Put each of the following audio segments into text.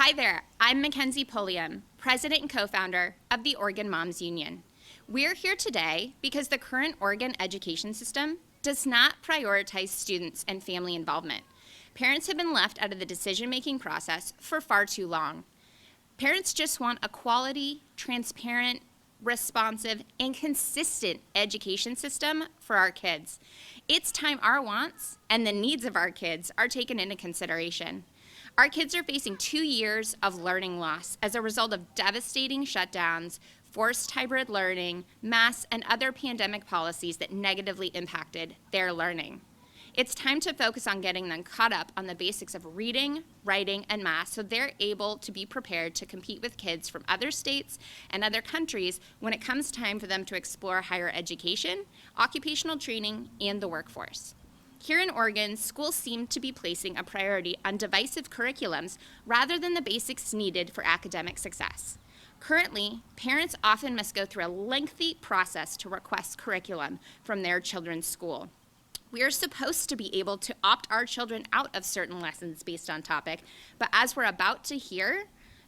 Hi there, I'm Mackenzie Pulliam, president and co-founder of the Oregon Moms Union. We're here today because the current Oregon education system does not prioritize students and family involvement. Parents have been left out of the decision-making process for far too long. Parents just want a quality, transparent, responsive, and consistent education system for our kids. It's time our wants and the needs of our kids are taken into consideration. Our kids are facing 2 years of learning loss as a result of devastating shutdowns, forced hybrid learning, masks, and other pandemic policies that negatively impacted their learning. It's time to focus on getting them caught up on the basics of reading, writing, and math so they're able to be prepared to compete with kids from other states and other countries when it comes time for them to explore higher education, occupational training, and the workforce. Here in Oregon, schools seem to be placing a priority on divisive curriculums rather than the basics needed for academic success. Currently, parents often must go through a lengthy process to request curriculum from their children's school. We are supposed to be able to opt our children out of certain lessons based on topic, but as we're about to hear,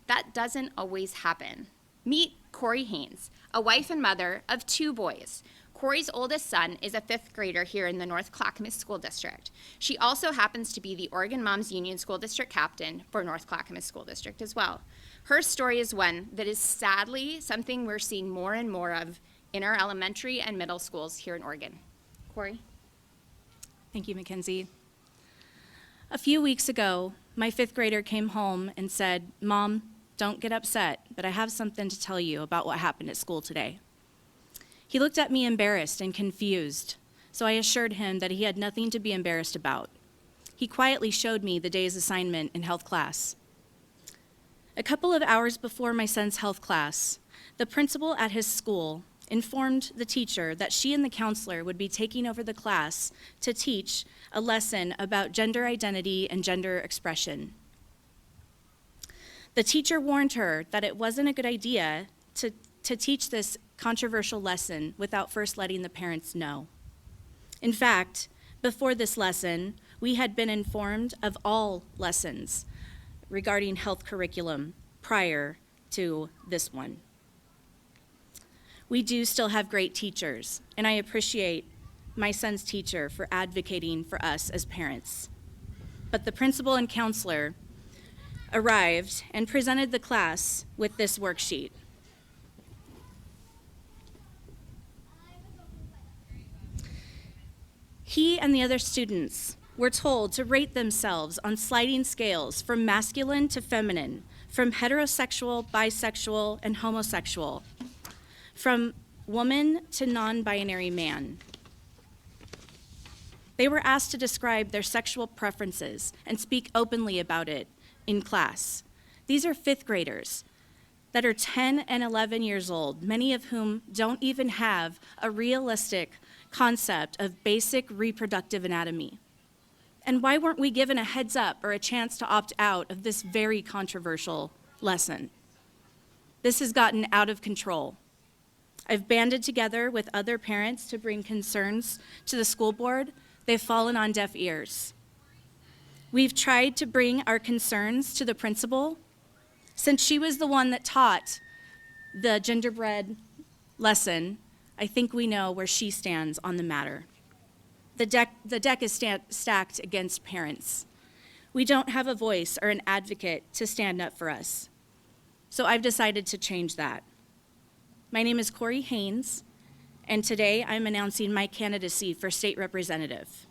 that doesn't always happen. Meet Corey Haynes, a wife and mother of 2 boys. Corey's oldest son is a 5th grader here in the North Clackamas School District. She also happens to be the Oregon Moms Union School District captain for North Clackamas School District as well. Her story is one that is sadly something we're seeing more and more of in our elementary and middle schools here in Oregon. Corey? Thank you, Mackenzie. A few weeks ago, my 5th grader came home and said, "Mom, don't get upset, but I have something to tell you about what happened at school today." He looked at me embarrassed and confused, so I assured him that he had nothing to be embarrassed about. He quietly showed me the day's assignment in health class. A couple of hours before my son's health class, the principal at his school informed the teacher that she and the counselor would be taking over the class to teach a lesson about gender identity and gender expression. The teacher warned her that it wasn't a good idea to teach this controversial lesson without first letting the parents know. In fact, before this lesson, we had been informed of all lessons regarding health curriculum prior to this one. We do still have great teachers, and I appreciate my son's teacher for advocating for us as parents. But the principal and counselor arrived and presented the class with this worksheet. He and the other students were told to rate themselves on sliding scales from masculine to feminine, from heterosexual, bisexual, and homosexual, from woman to non-binary man. They were asked to describe their sexual preferences and speak openly about it in class. These are 5th graders that are 10 and 11 years old, many of whom don't even have a realistic concept of basic reproductive anatomy. And why weren't we given a heads up or a chance to opt out of this very controversial lesson? This has gotten out of control. I've banded together with other parents to bring concerns to the school board. They've fallen on deaf ears. We've tried to bring our concerns to the principal. Since she was the one that taught the genderbread lesson, I think we know where she stands on the matter. The deck is stacked against parents. We don't have a voice or an advocate to stand up for us. So I've decided to change that. My name is Corey Haynes, and today I'm announcing my candidacy for state representative.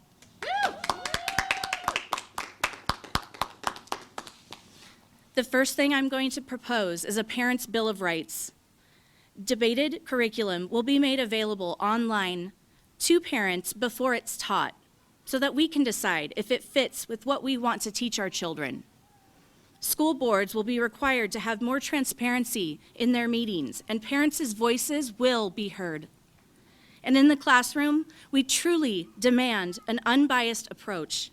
The first thing I'm going to propose is a Parents' Bill of Rights. Debated curriculum will be made available online to parents before it's taught, so that we can decide if it fits with what we want to teach our children. School boards will be required to have more transparency in their meetings, and parents' voices will be heard. And in the classroom, we truly demand an unbiased approach.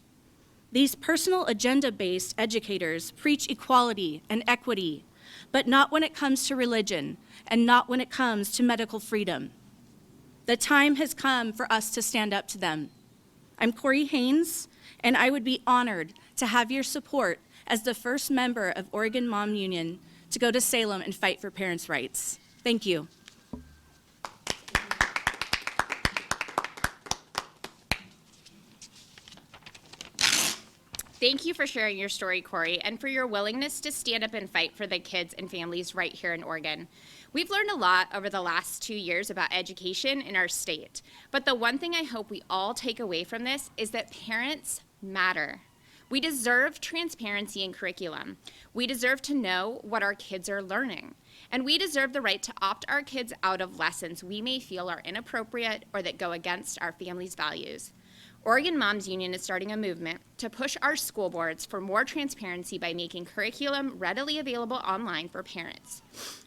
These personal agenda-based educators preach equality and equity, but not when it comes to religion and not when it comes to medical freedom. The time has come for us to stand up to them. I'm Corey Haynes, and I would be honored to have your support as the first member of Oregon Mom Union to go to Salem and fight for parents' rights. Thank you. Thank you for sharing your story, Corey, and for your willingness to stand up and fight for the kids and families right here in Oregon. We've learned a lot over the last 2 years about education in our state, but the one thing I hope we all take away from this is that parents matter. We deserve transparency in curriculum. We deserve to know what our kids are learning. And we deserve the right to opt our kids out of lessons we may feel are inappropriate or that go against our family's values. Oregon Moms Union is starting a movement to push our school boards for more transparency by making curriculum readily available online for parents.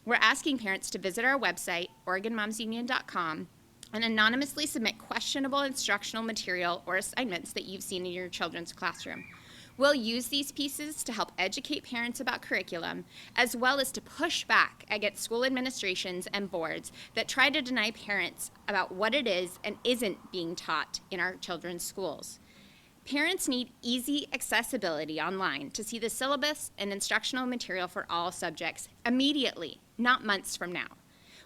We're asking parents to visit our website, OregonMomsUnion.com, and anonymously submit questionable instructional material or assignments that you've seen in your children's classroom. We'll use these pieces to help educate parents about curriculum, as well as to push back against school administrations and boards that try to deny parents about what it is and isn't being taught in our children's schools. Parents need easy accessibility online to see the syllabus and instructional material for all subjects immediately, not months from now.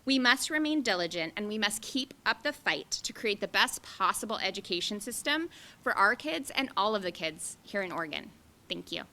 We must remain diligent and we must keep up the fight to create the best possible education system for our kids and all of the kids here in Oregon. Thank you.